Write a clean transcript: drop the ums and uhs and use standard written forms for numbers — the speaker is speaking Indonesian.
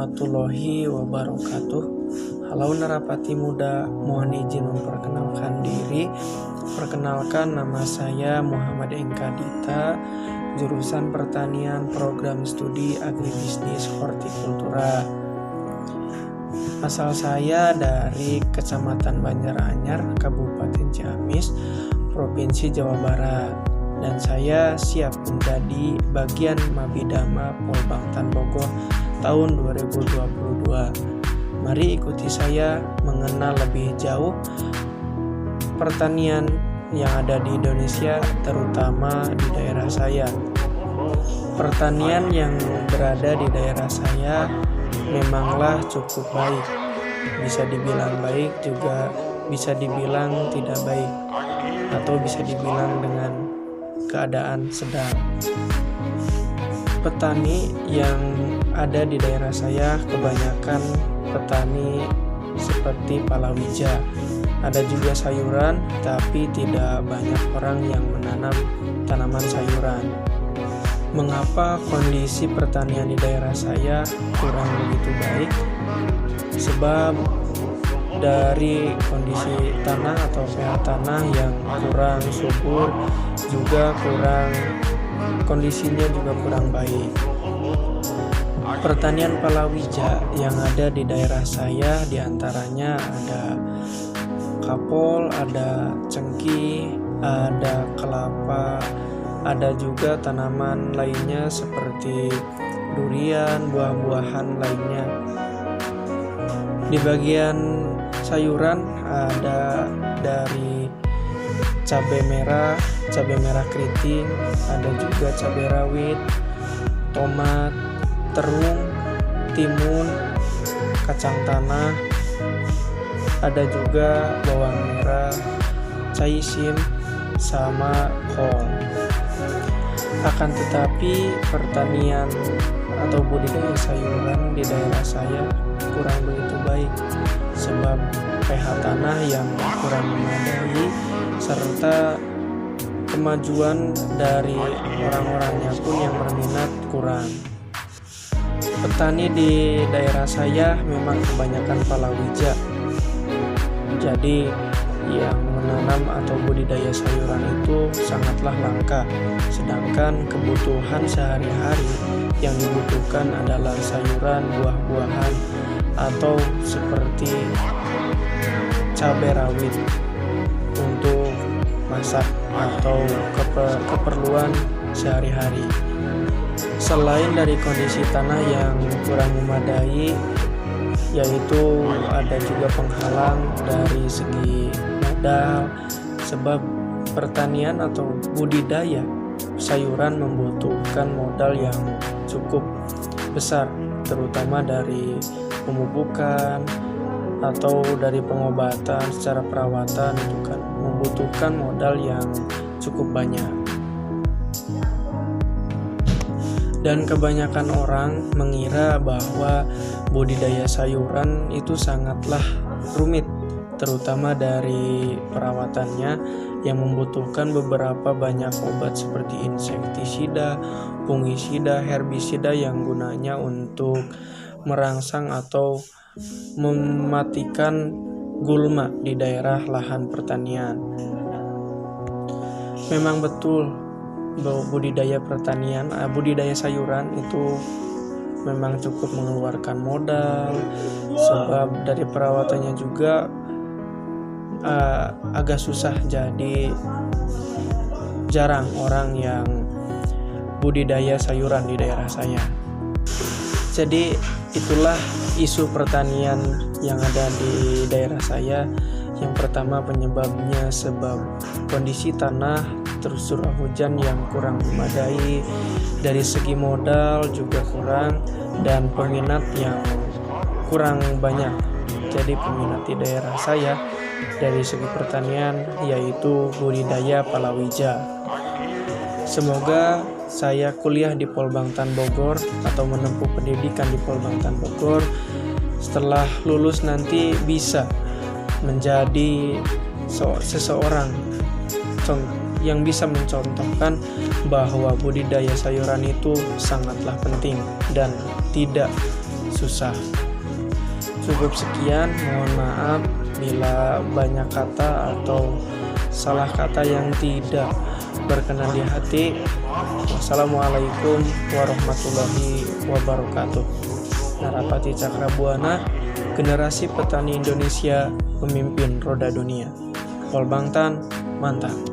warahmatullahi wabarakatuh. Halo Narapati muda, mohon izin memperkenalkan diri. Perkenalkan, nama saya Muhammad Engkadita, jurusan Pertanian, Program Studi Agribisnis Hortikultura. Asal saya dari Kecamatan Banjaranyar, Kabupaten Ciamis, Provinsi Jawa Barat. Dan saya siap menjadi bagian Mabidama Polbangtan Bogor tahun 2022. Mari ikuti saya mengenal lebih jauh pertanian yang ada di Indonesia, terutama di daerah saya. Pertanian yang berada di daerah saya memanglah cukup baik. Bisa dibilang baik, juga bisa dibilang tidak baik, atau bisa dibilang dengan keadaan sedang. Petani yang ada di daerah saya kebanyakan petani seperti palawija. Ada juga sayuran, tapi tidak banyak orang yang menanam tanaman sayuran. Mengapa kondisi pertanian di daerah saya kurang begitu baik? Sebab dari kondisi tanah atau pH tanah yang kurang subur, juga kondisinya juga kurang baik. Pertanian palawija yang ada di daerah saya diantaranya ada kapol, ada cengkih, ada kelapa, ada juga tanaman lainnya seperti durian, buah-buahan lainnya. Di bagian sayuran ada dari cabai merah keriting, ada juga cabai rawit, tomat, terung, timun, kacang tanah, ada juga bawang merah, caisim, sama kol. Akan tetapi pertanian atau budidaya sayuran di daerah saya kurang begitu baik, sebab pH tanah yang kurang memadai serta kemajuan dari orang-orangnya pun yang berminat kurang. Petani di daerah saya memang kebanyakan palawija, jadi yang menanam atau budidaya sayuran itu sangatlah langka, sedangkan kebutuhan sehari-hari yang dibutuhkan adalah sayuran, buah-buahan, atau seperti cabai rawit untuk masak atau keperluan sehari-hari. Selain dari kondisi tanah yang kurang memadai, yaitu ada juga penghalang dari segi modal, sebab pertanian atau budidaya sayuran membutuhkan modal yang cukup besar, terutama dari pemupukan atau dari pengobatan secara perawatan, itu kan membutuhkan modal yang cukup banyak. Dan kebanyakan orang mengira bahwa budidaya sayuran itu sangatlah rumit, terutama dari perawatannya yang membutuhkan beberapa banyak obat seperti insektisida, fungisida, herbisida yang gunanya untuk merangsang atau mematikan gulma di daerah lahan pertanian. Memang betul bahwa budidaya sayuran itu memang cukup mengeluarkan modal, sebab dari perawatannya juga agak susah, jadi jarang orang yang budidaya sayuran di daerah saya. Jadi itulah isu pertanian yang ada di daerah saya. Yang pertama penyebabnya sebab kondisi tanah, terus curah hujan yang kurang memadai, dari segi modal juga kurang, dan peminat yang kurang banyak. Jadi peminat di daerah saya dari segi pertanian yaitu budidaya palawija. Semoga saya kuliah di Polbangtan Bogor atau menempuh pendidikan di Polbangtan Bogor, setelah lulus nanti bisa menjadi seseorang yang bisa mencontohkan bahwa budidaya sayuran itu sangatlah penting dan tidak susah. Cukup sekian, mohon maaf bila banyak kata atau salah kata yang tidak berkenan di hati. Wassalamualaikum warahmatullahi wabarakatuh. Narapati Cakrabuana, generasi petani Indonesia, pemimpin roda dunia. Pol Bangtan, mantap.